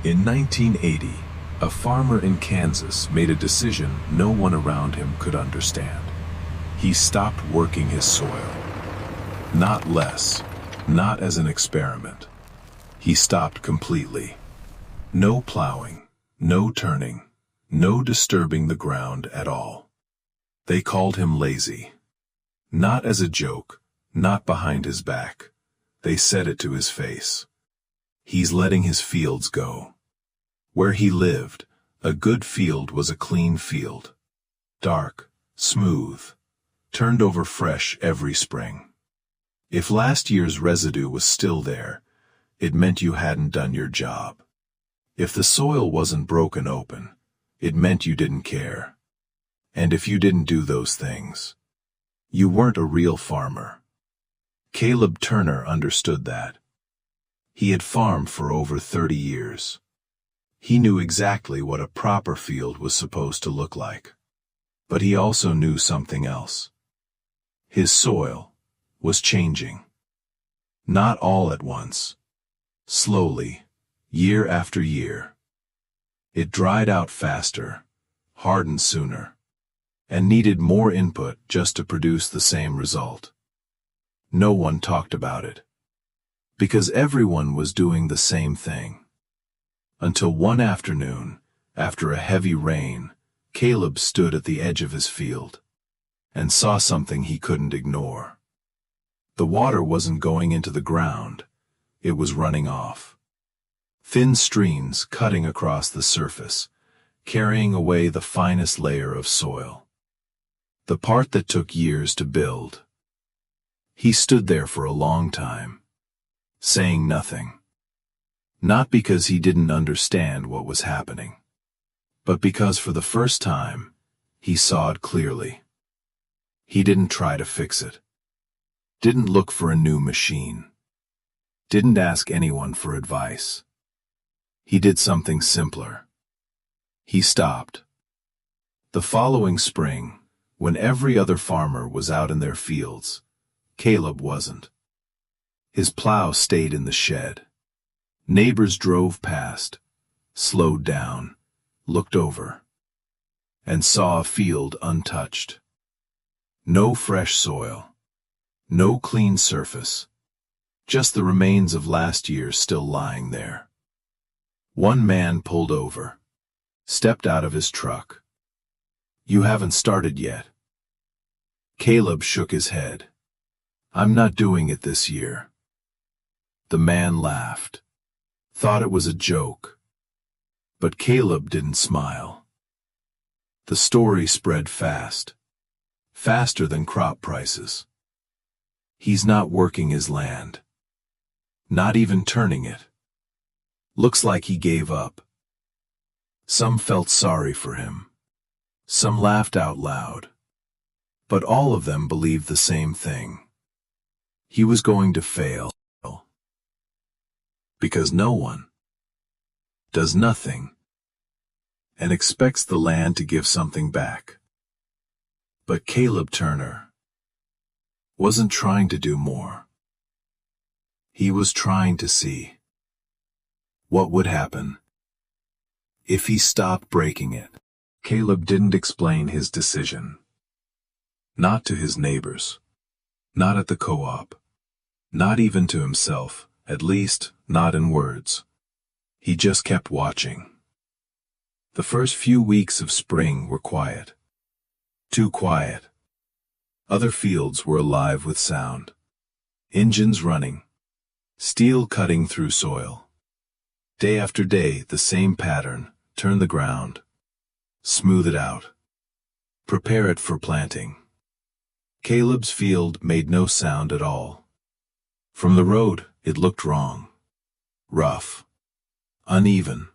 In 1980, a farmer in Kansas made a decision no one around him could understand. He stopped working his soil. Not less, not as an experiment. He stopped completely. No plowing, no turning, no disturbing the ground at all. They called him lazy. Not as a joke, not behind his back. They said it to his face. He's letting his fields go. Where he lived, a good field was a clean field. Dark, smooth, turned over fresh every spring. If last year's residue was still there, it meant you hadn't done your job. If the soil wasn't broken open, it meant you didn't care. And if you didn't do those things, you weren't a real farmer. Caleb Turner understood that. He had farmed for over 30 years. He knew exactly what a proper field was supposed to look like. But he also knew something else. His soil was changing. Not all at once. Slowly, year after year. It dried out faster, hardened sooner, and needed more input just to produce the same result. No one talked about it, because everyone was doing the same thing. Until one afternoon, after a heavy rain, Caleb stood at the edge of his field and saw something he couldn't ignore. The water wasn't going into the ground, it was running off. Thin streams cutting across the surface, carrying away the finest layer of soil. The part that took years to build. He stood there for a long time, saying nothing. Not because he didn't understand what was happening, but because for the first time, he saw it clearly. He didn't try to fix it. Didn't look for a new machine. Didn't ask anyone for advice. He did something simpler. He stopped. The following spring, when every other farmer was out in their fields, Caleb wasn't. His plow stayed in the shed. Neighbors drove past, slowed down, looked over, and saw a field untouched. No fresh soil, no clean surface, just the remains of last year still lying there. One man pulled over, stepped out of his truck. "You haven't started yet." Caleb shook his head. "I'm not doing it this year." The man laughed, thought it was a joke. But Caleb didn't smile. The story spread fast, faster than crop prices. He's not working his land, not even turning it. Looks like he gave up. Some felt sorry for him. Some laughed out loud. But all of them believed the same thing. He was going to fail. Because no one does nothing and expects the land to give something back. But Caleb Turner wasn't trying to do more. He was trying to see what would happen if he stopped breaking it. Caleb didn't explain his decision. Not to his neighbors. Not at the co-op. Not even to himself, at least not in words. He just kept watching. The first few weeks of spring were quiet. Too quiet. Other fields were alive with sound. Engines running. Steel cutting through soil. Day after day, the same pattern: turn the ground, smooth it out, prepare it for planting. Caleb's field made no sound at all. From the road, it looked wrong. Rough. Uneven.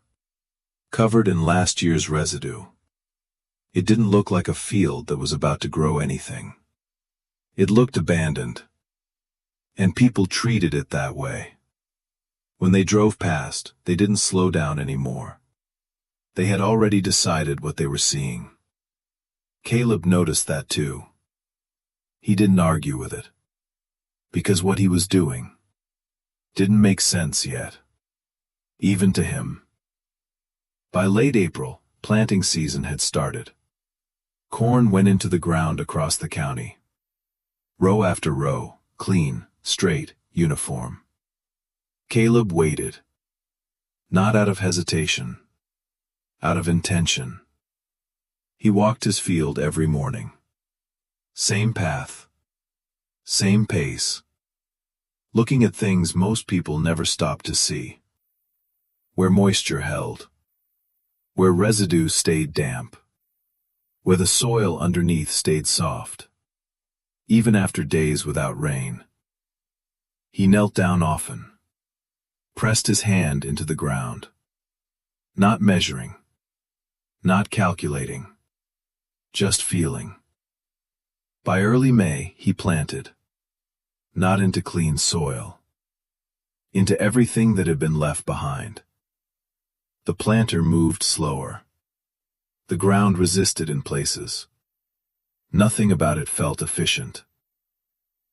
Covered in last year's residue. It didn't look like a field that was about to grow anything. It looked abandoned. And people treated it that way. When they drove past, they didn't slow down anymore. They had already decided what they were seeing. Caleb noticed that too. He didn't argue with it. Because what he was doing didn't make sense yet. Even to him. By late April, planting season had started. Corn went into the ground across the county. Row after row, clean, straight, uniform. Caleb waited. Not out of hesitation. Out of intention. He walked his field every morning. Same path. Same pace. Looking at things most people never stop to see. Where moisture held. Where residue stayed damp. Where the soil underneath stayed soft. Even after days without rain. He knelt down often. Pressed his hand into the ground. Not measuring. Not calculating. Just feeling. By early May, he planted. Not into clean soil. Into everything that had been left behind. The planter moved slower. The ground resisted in places. Nothing about it felt efficient.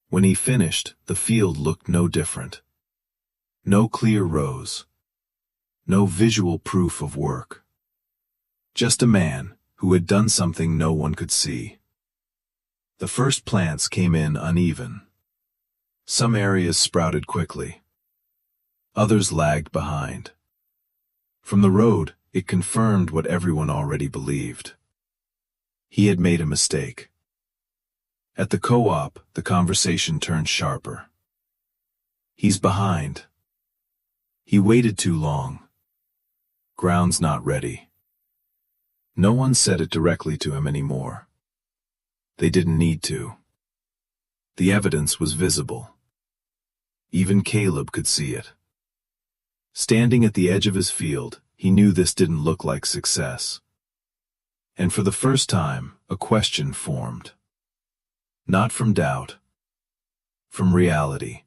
When he finished, the field looked no different. No clear rows. No visual proof of work. Just a man who had done something no one could see. The first plants came in uneven. Some areas sprouted quickly. Others lagged behind. From the road, it confirmed what everyone already believed. He had made a mistake. At the co-op, the conversation turned sharper. He's behind. He waited too long. Ground's not ready. No one said it directly to him anymore. They didn't need to. The evidence was visible. Even Caleb could see it. Standing at the edge of his field, he knew this didn't look like success. And for the first time, a question formed. Not from doubt. From reality.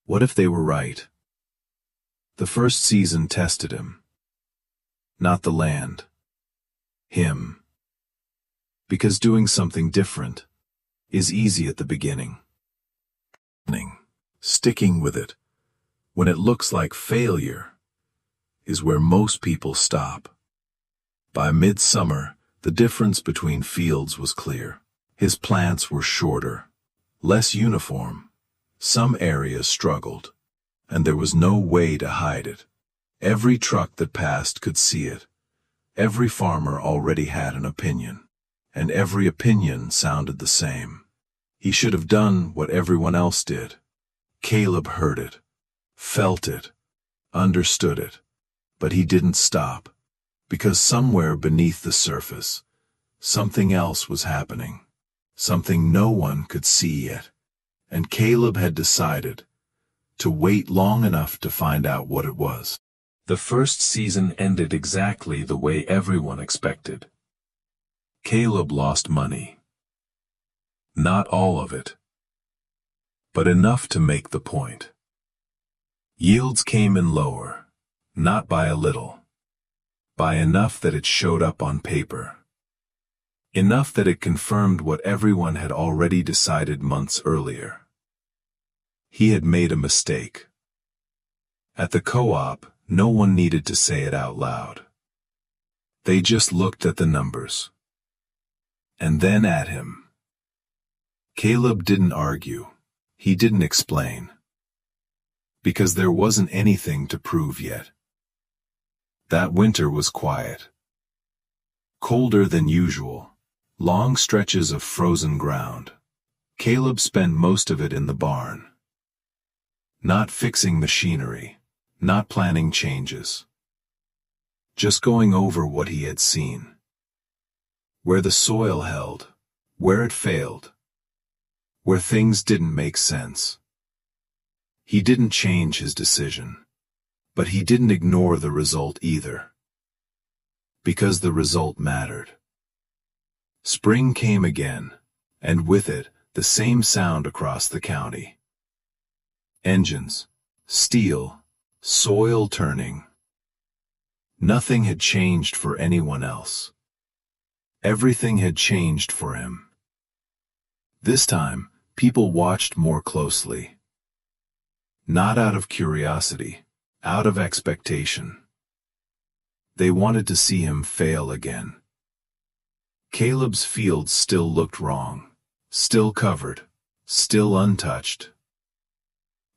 What if they were right? The first season tested him. Not the land. Him. Because doing something different is easy at the beginning. Sticking with it, when it looks like failure, is where most people stop. By midsummer, the difference between fields was clear. His plants were shorter, less uniform. Some areas struggled, and there was no way to hide it. Every truck that passed could see it. Every farmer already had an opinion, and every opinion sounded the same. He should have done what everyone else did. Caleb heard it, felt it, understood it, but he didn't stop, because somewhere beneath the surface, something else was happening, something no one could see yet, and Caleb had decided to wait long enough to find out what it was. The first season ended exactly the way everyone expected. Caleb lost money. Not all of it, but enough to make the point. Yields came in lower, not by a little, by enough that it showed up on paper. Enough that it confirmed what everyone had already decided months earlier. He had made a mistake. At the co-op, no one needed to say it out loud. They just looked at the numbers. And then at him. Caleb didn't argue. He didn't explain. Because there wasn't anything to prove yet. That winter was quiet. Colder than usual. Long stretches of frozen ground. Caleb spent most of it in the barn. Not fixing machinery. Not planning changes. Just going over what he had seen. Where the soil held. Where it failed. Where things didn't make sense. He didn't change his decision. But he didn't ignore the result either. Because the result mattered. Spring came again, and with it, the same sound across the county. Engines, steel, soil turning. Nothing had changed for anyone else. Everything had changed for him. This time, people watched more closely. Not out of curiosity, out of expectation. They wanted to see him fail again. Caleb's field still looked wrong, still covered, still untouched.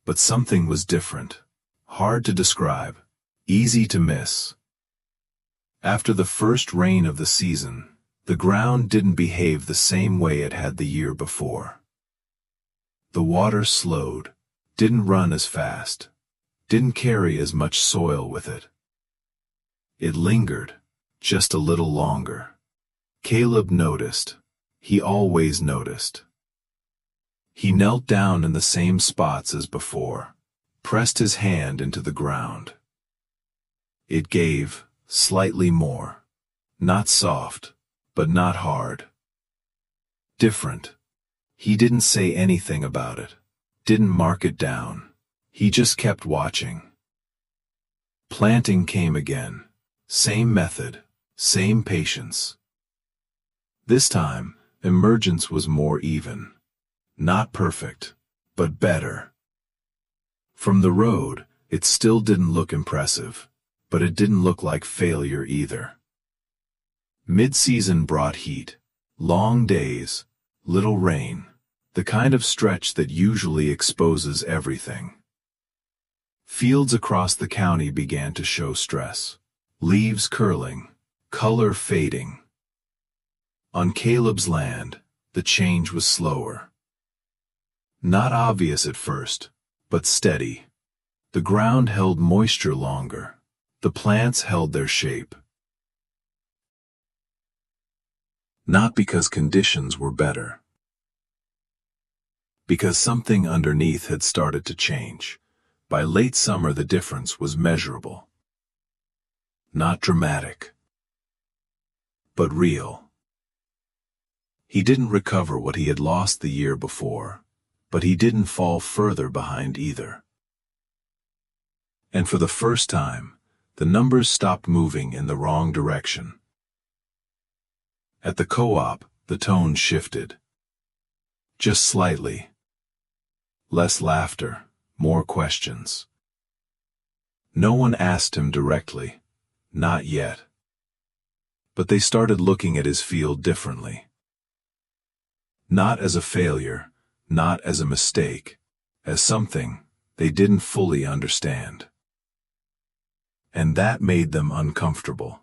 But something was different, hard to describe, easy to miss. After the first rain of the season, the ground didn't behave the same way it had the year before. The water slowed, didn't run as fast, didn't carry as much soil with it. It lingered, just a little longer. Caleb noticed. He always noticed. He knelt down in the same spots as before, pressed his hand into the ground. It gave, slightly more. Not soft, but not hard. Different. He didn't say anything about it, didn't mark it down. He just kept watching. Planting came again. Same method, same patience. This time, emergence was more even. Not perfect, but better. From the road, it still didn't look impressive, but it didn't look like failure either. Mid-season brought heat, long days, little rain, the kind of stretch that usually exposes everything. Fields across the county began to show stress. Leaves curling, color fading. On Caleb's land, the change was slower. Not obvious at first, but steady. The ground held moisture longer. The plants held their shape. Not because conditions were better. Because something underneath had started to change. By late summer the difference was measurable. Not dramatic, but real. He didn't recover what he had lost the year before, but he didn't fall further behind either. And for the first time, the numbers stopped moving in the wrong direction. At the co-op, the tone shifted. Just slightly. Less laughter, more questions. No one asked him directly. Not yet. But they started looking at his field differently. Not as a failure, not as a mistake, as something they didn't fully understand. And that made them uncomfortable.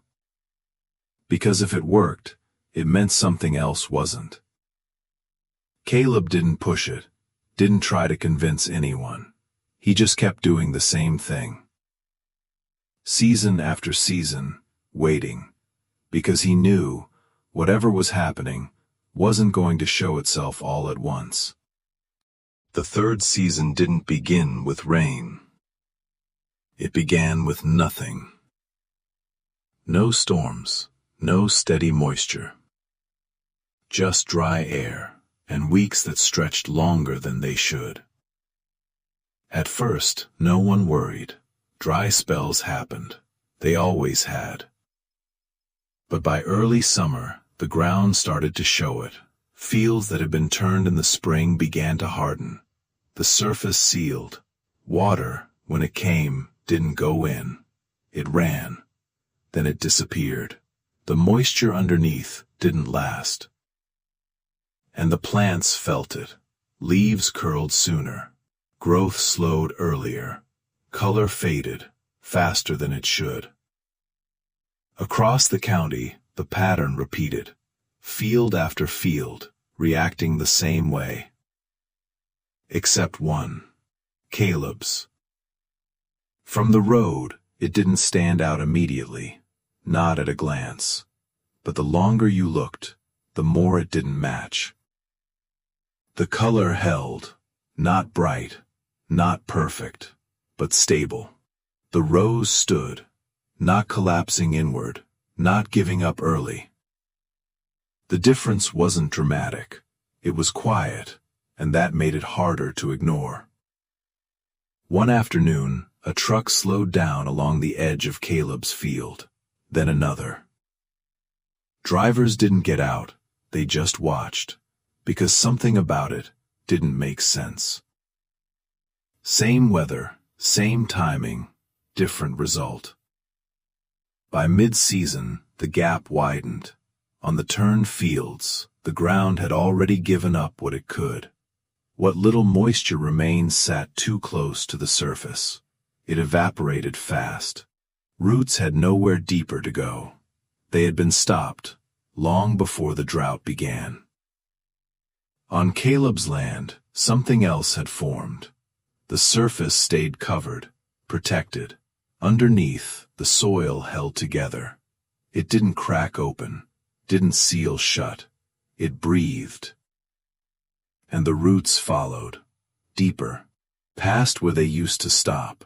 Because if it worked, it meant something else wasn't. Caleb didn't push it, didn't try to convince anyone. He just kept doing the same thing. Season after season, waiting, because he knew whatever was happening wasn't going to show itself all at once. The third season didn't begin with rain. It began with nothing. No storms, no steady moisture. Just dry air, and weeks that stretched longer than they should. At first, no one worried. Dry spells happened. They always had. But by early summer, the ground started to show it. Fields that had been turned in the spring began to harden. The surface sealed. Water, when it came, didn't go in. It ran. Then it disappeared. The moisture underneath didn't last. And the plants felt it. Leaves curled sooner. Growth slowed earlier. Color faded, faster than it should. Across the county, the pattern repeated. Field after field, reacting the same way. Except one. Caleb's. From the road, it didn't stand out immediately, not at a glance. But the longer you looked, the more it didn't match. The color held, not bright, not perfect, but stable. The rows stood, not collapsing inward, not giving up early. The difference wasn't dramatic. It was quiet, and that made it harder to ignore. One afternoon, a truck slowed down along the edge of Caleb's field, then another. Drivers didn't get out, they just watched, because something about it didn't make sense. Same weather, same timing, different result. By mid-season, the gap widened. On the turned fields, the ground had already given up what it could. What little moisture remained sat too close to the surface. It evaporated fast. Roots had nowhere deeper to go. They had been stopped long before the drought began. On Caleb's land, something else had formed. The surface stayed covered, protected. Underneath, the soil held together. It didn't crack open, didn't seal shut. It breathed. And the roots followed, deeper, past where they used to stop.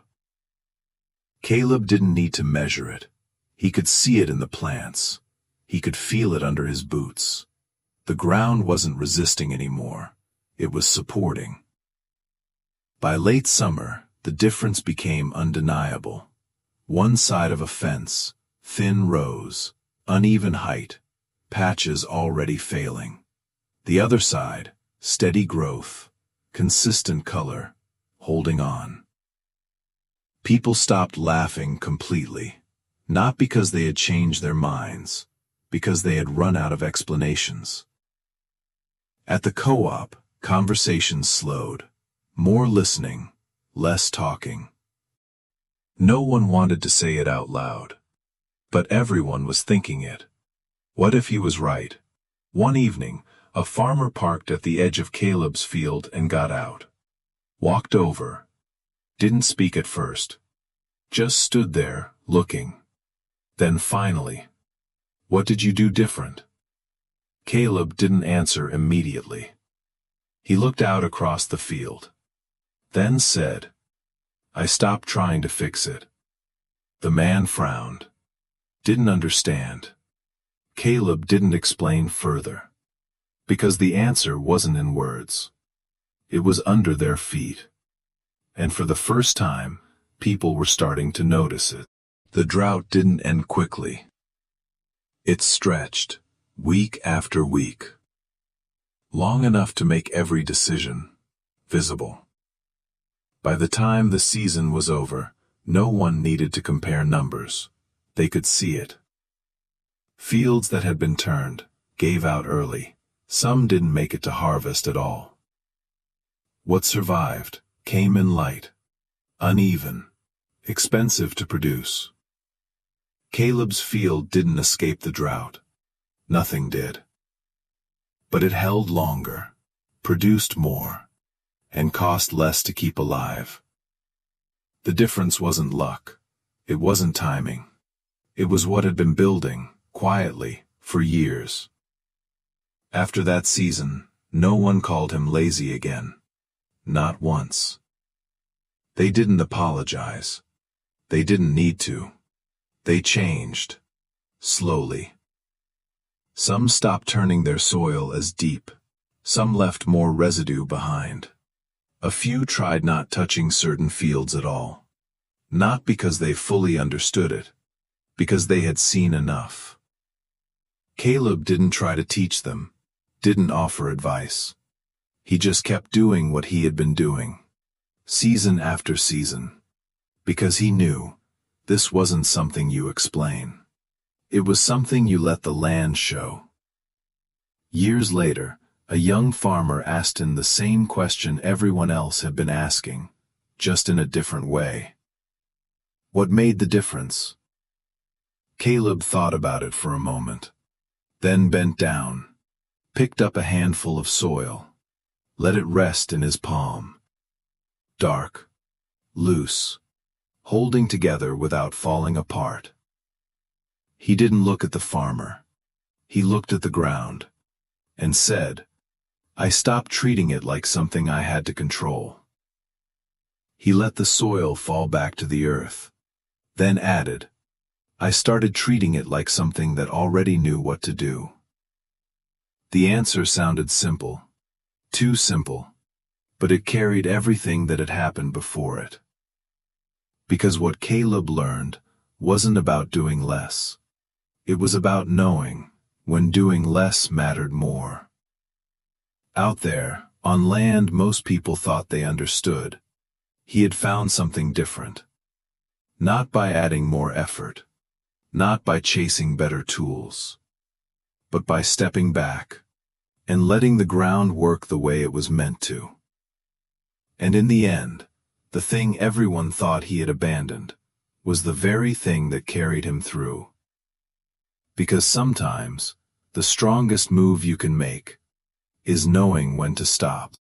Caleb didn't need to measure it. He could see it in the plants. He could feel it under his boots. The ground wasn't resisting anymore. It was supporting. By late summer, the difference became undeniable. One side of a fence, thin rows, uneven height, patches already failing. The other side, steady growth, consistent color, holding on. People stopped laughing completely, not because they had changed their minds, because they had run out of explanations. At the co-op, conversations slowed. More listening, less talking. No one wanted to say it out loud, but everyone was thinking it. What if he was right? One evening, a farmer parked at the edge of Caleb's field and got out. Walked over. Didn't speak at first. Just stood there, looking. Then finally, "What did you do different?" Caleb didn't answer immediately. He looked out across the field. Then said, "I stopped trying to fix it." The man frowned. Didn't understand. Caleb didn't explain further. Because the answer wasn't in words. It was under their feet. And for the first time, people were starting to notice it. The drought didn't end quickly. It stretched, week after week. Long enough to make every decision visible. By the time the season was over, no one needed to compare numbers. They could see it. Fields that had been turned gave out early. Some didn't make it to harvest at all. What survived came in light, uneven, expensive to produce. Caleb's field didn't escape the drought. Nothing did. But it held longer, produced more, and cost less to keep alive. The difference wasn't luck. It wasn't timing. It was what had been building, quietly, for years. After that season, no one called him lazy again. Not once. They didn't apologize. They didn't need to. They changed. Slowly. Some stopped turning their soil as deep. Some left more residue behind. A few tried not touching certain fields at all. Not because they fully understood it. Because they had seen enough. Caleb didn't try to teach them. Didn't offer advice. He just kept doing what he had been doing. Season after season. Because he knew this wasn't something you explain. It was something you let the land show. Years later, a young farmer asked him the same question everyone else had been asking, just in a different way. What made the difference? Caleb thought about it for a moment, then bent down, picked up a handful of soil, let it rest in his palm. Dark, loose, holding together without falling apart. He didn't look at the farmer. He looked at the ground, and said, "I stopped treating it like something I had to control." He let the soil fall back to the earth, then added, "I started treating it like something that already knew what to do." The answer sounded simple, too simple, but it carried everything that had happened before it. Because what Caleb learned wasn't about doing less. It was about knowing when doing less mattered more. Out there, on land most people thought they understood, he had found something different. Not by adding more effort. not by chasing better tools, but by stepping back and letting the ground work the way it was meant to. And in the end, the thing everyone thought he had abandoned was the very thing that carried him through. Because sometimes, the strongest move you can make is knowing when to stop.